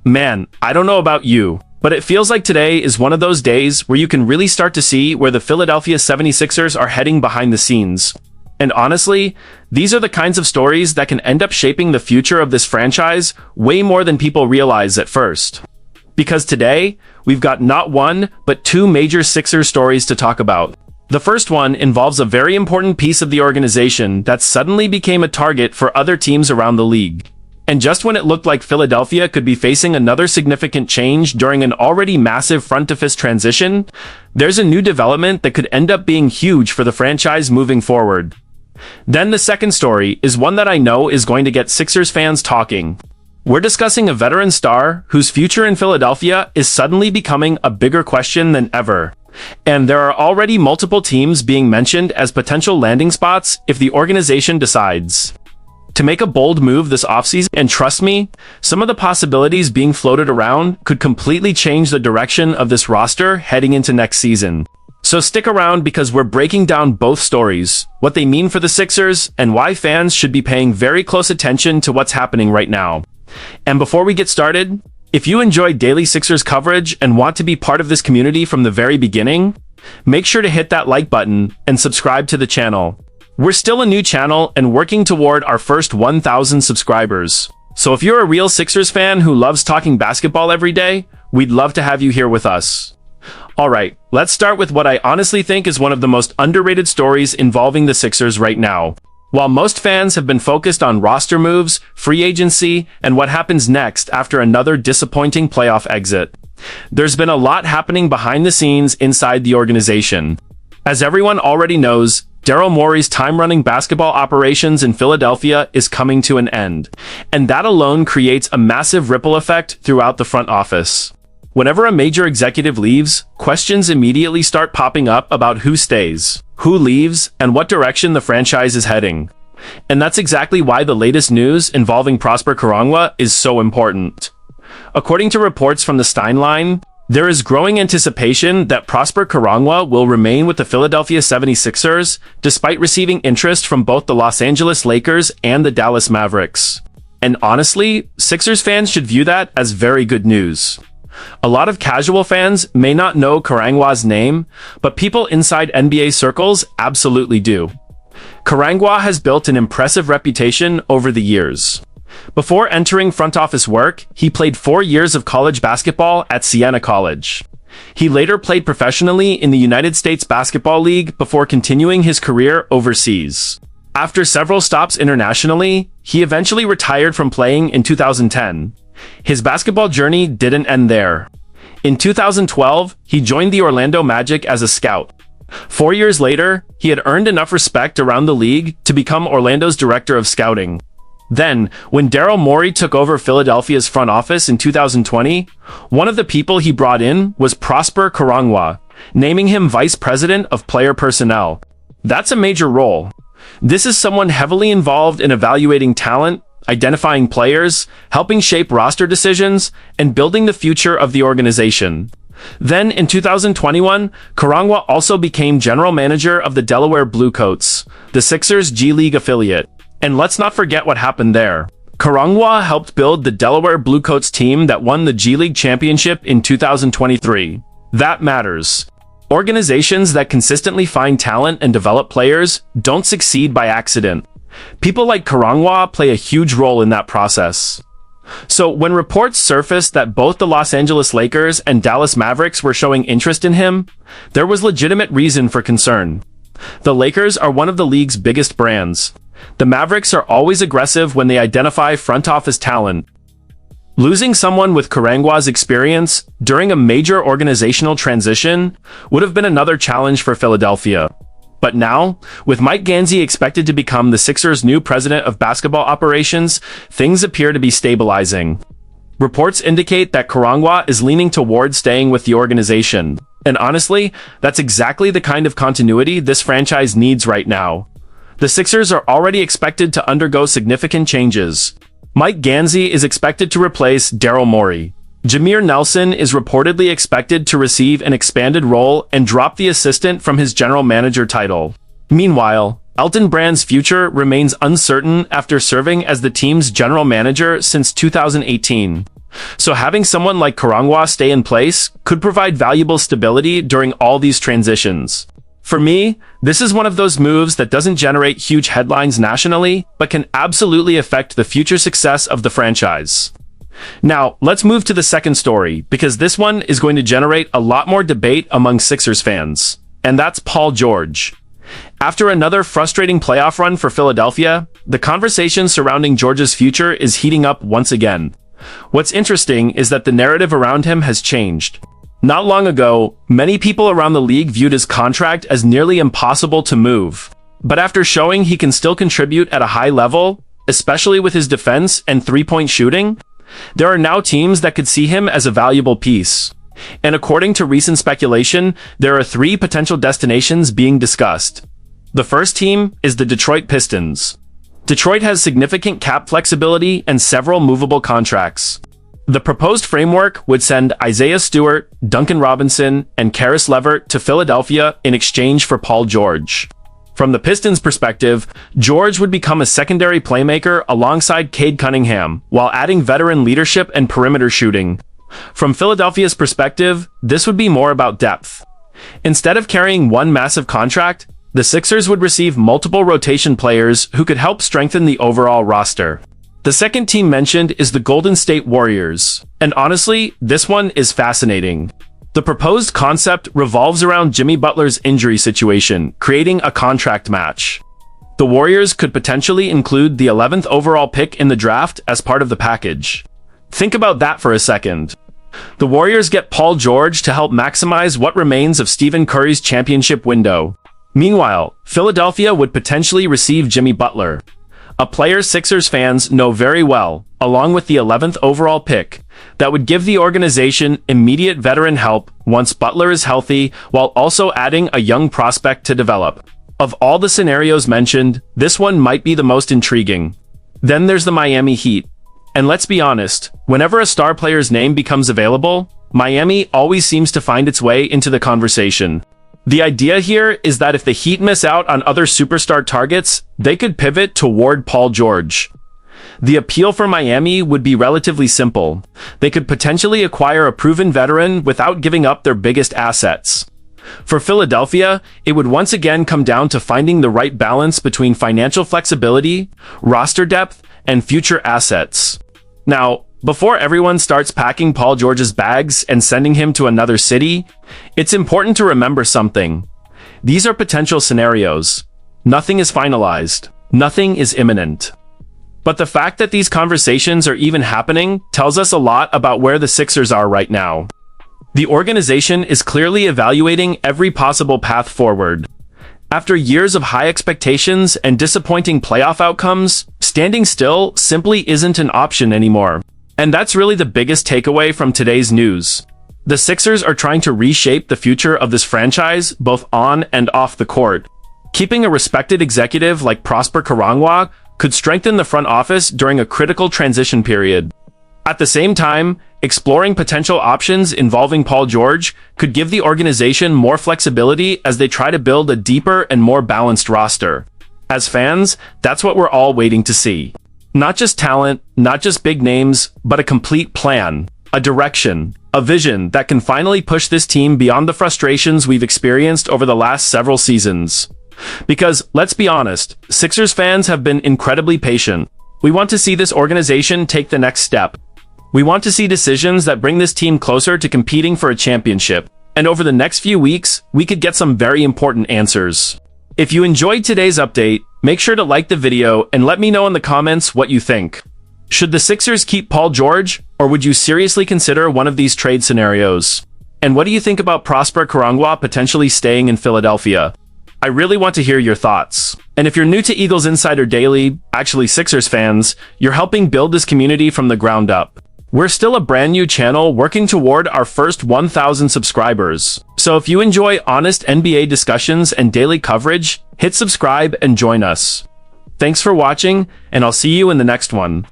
Man, I don't know about you, but it feels like today is one of those days where you can really start to see where the Philadelphia 76ers are heading behind the scenes. And honestly, these are the kinds of stories that can end up shaping the future of this franchise way more than people realize at first. Because today, we've got not one, but two major Sixers stories to talk about. The first one involves a very important piece of the organization that suddenly became a target for other teams around the league. And just when it looked like Philadelphia could be facing another significant change during an already massive front office transition, there's a new development that could end up being huge for the franchise moving forward. Then the second story is one that I know is going to get Sixers fans talking. We're discussing a veteran star whose future in Philadelphia is suddenly becoming a bigger question than ever. And there are already multiple teams being mentioned as potential landing spots if the organization decides to make a bold move this offseason. And trust me, some of the possibilities being floated around could completely change the direction of this roster heading into next season. So stick around because we're breaking down both stories, what they mean for the Sixers, and why fans should be paying very close attention to what's happening right now. And before we get started, if you enjoy daily Sixers coverage and want to be part of this community from the very beginning, make sure to hit that like button and subscribe to the channel. We're still a new channel and working toward our first 1,000 subscribers. So if you're a real Sixers fan who loves talking basketball every day, we'd love to have you here with us. Alright, let's start with what I honestly think is one of the most underrated stories involving the Sixers right now. While most fans have been focused on roster moves, free agency, and what happens next after another disappointing playoff exit, there's been a lot happening behind the scenes inside the organization. As everyone already knows, Daryl Morey's time-running basketball operations in Philadelphia is coming to an end, and that alone creates a massive ripple effect throughout the front office. Whenever a major executive leaves, questions immediately start popping up about who stays, who leaves, and what direction the franchise is heading. And that's exactly why the latest news involving Prosper Karangwa is so important. According to reports from the Stein Line, there is growing anticipation that Prosper Karangwa will remain with the Philadelphia 76ers, despite receiving interest from both the Los Angeles Lakers and the Dallas Mavericks. And honestly, Sixers fans should view that as very good news. A lot of casual fans may not know Karangwa's name, but people inside NBA circles absolutely do. Karangwa has built an impressive reputation over the years. Before entering front office work, he played 4 years of college basketball at Siena College. He later played professionally in the United States Basketball League before continuing his career overseas. After several stops internationally, he eventually retired from playing in 2010. His basketball journey didn't end there. In 2012, he joined the Orlando Magic as a scout. 4 years later, he had earned enough respect around the league to become Orlando's director of scouting. Then, when Daryl Morey took over Philadelphia's front office in 2020, one of the people he brought in was Prosper Karangwa, naming him vice president of player personnel. That's a major role. This is someone heavily involved in evaluating talent, identifying players, helping shape roster decisions, and building the future of the organization. Then, in 2021, Karangwa also became general manager of the Delaware Bluecoats, the Sixers G League affiliate. And let's not forget what happened there. Karangwa helped build the Delaware Bluecoats team that won the G League championship in 2023. That matters. Organizations that consistently find talent and develop players don't succeed by accident. People like Karangwa play a huge role in that process. So when reports surfaced that both the Los Angeles Lakers and Dallas Mavericks were showing interest in him, there was legitimate reason for concern. The Lakers are one of the league's biggest brands. The Mavericks are always aggressive when they identify front office talent. Losing someone with Karangwa's experience during a major organizational transition would have been another challenge for Philadelphia. But now, with Mike Gansey expected to become the Sixers' new president of basketball operations, things appear to be stabilizing. Reports indicate that Karangwa is leaning towards staying with the organization. And honestly, that's exactly the kind of continuity this franchise needs right now. The Sixers are already expected to undergo significant changes. Mike Gansey is expected to replace Daryl Morey. Jameer Nelson is reportedly expected to receive an expanded role and drop the assistant from his general manager title. Meanwhile, Elton Brand's future remains uncertain after serving as the team's general manager since 2018. So having someone like Karangwa stay in place could provide valuable stability during all these transitions. For me, this is one of those moves that doesn't generate huge headlines nationally, but can absolutely affect the future success of the franchise. Now, let's move to the second story, because this one is going to generate a lot more debate among Sixers fans. And that's Paul George. After another frustrating playoff run for Philadelphia, the conversation surrounding George's future is heating up once again. What's interesting is that the narrative around him has changed. Not long ago, many people around the league viewed his contract as nearly impossible to move. But after showing he can still contribute at a high level, especially with his defense and three-point shooting, there are now teams that could see him as a valuable piece. And according to recent speculation, there are 3 potential destinations being discussed. The first team is the Detroit Pistons. Detroit has significant cap flexibility and several movable contracts. The proposed framework would send Isaiah Stewart, Duncan Robinson, and Karis LeVert to Philadelphia in exchange for Paul George. From the Pistons' perspective, George would become a secondary playmaker alongside Cade Cunningham, while adding veteran leadership and perimeter shooting. From Philadelphia's perspective, this would be more about depth. Instead of carrying one massive contract, the Sixers would receive multiple rotation players who could help strengthen the overall roster. The second team mentioned is the Golden State Warriors, and honestly, this one is fascinating. The proposed concept revolves around Jimmy Butler's injury situation, creating a contract match. The Warriors could potentially include the 11th overall pick in the draft as part of the package. Think about that for a second. The Warriors get Paul George to help maximize what remains of Stephen Curry's championship window. Meanwhile, Philadelphia would potentially receive Jimmy Butler, a player Sixers fans know very well, along with the 11th overall pick, that would give the organization immediate veteran help once Butler is healthy, while also adding a young prospect to develop. Of all the scenarios mentioned, this one might be the most intriguing. Then there's the Miami Heat. And let's be honest, whenever a star player's name becomes available, Miami always seems to find its way into the conversation. The idea here is that if the Heat miss out on other superstar targets, they could pivot toward Paul George. The appeal for Miami would be relatively simple. They could potentially acquire a proven veteran without giving up their biggest assets. For Philadelphia, it would once again come down to finding the right balance between financial flexibility, roster depth, and future assets. Now, before everyone starts packing Paul George's bags and sending him to another city, it's important to remember something. These are potential scenarios. Nothing is finalized. Nothing is imminent. But the fact that these conversations are even happening tells us a lot about where the Sixers are right now. The organization is clearly evaluating every possible path forward. After years of high expectations and disappointing playoff outcomes, standing still simply isn't an option anymore. And that's really the biggest takeaway from today's news. The Sixers are trying to reshape the future of this franchise both on and off the court. Keeping a respected executive like Prosper Karangwa could strengthen the front office during a critical transition period. At the same time, exploring potential options involving Paul George could give the organization more flexibility as they try to build a deeper and more balanced roster. As fans, that's what we're all waiting to see. Not just talent, not just big names, but a complete plan, a direction, a vision that can finally push this team beyond the frustrations we've experienced over the last several seasons. Because, let's be honest, Sixers fans have been incredibly patient. We want to see this organization take the next step. We want to see decisions that bring this team closer to competing for a championship. And over the next few weeks, we could get some very important answers. If you enjoyed today's update, make sure to like the video and let me know in the comments what you think. Should the Sixers keep Paul George, or would you seriously consider one of these trade scenarios? And what do you think about Prosper Karangwa potentially staying in Philadelphia? I really want to hear your thoughts. And if you're new to Eagles Insider Daily, actually Sixers fans, you're helping build this community from the ground up. We're still a brand new channel working toward our first 1,000 subscribers. So if you enjoy honest NBA discussions and daily coverage, hit subscribe and join us. Thanks for watching, and I'll see you in the next one.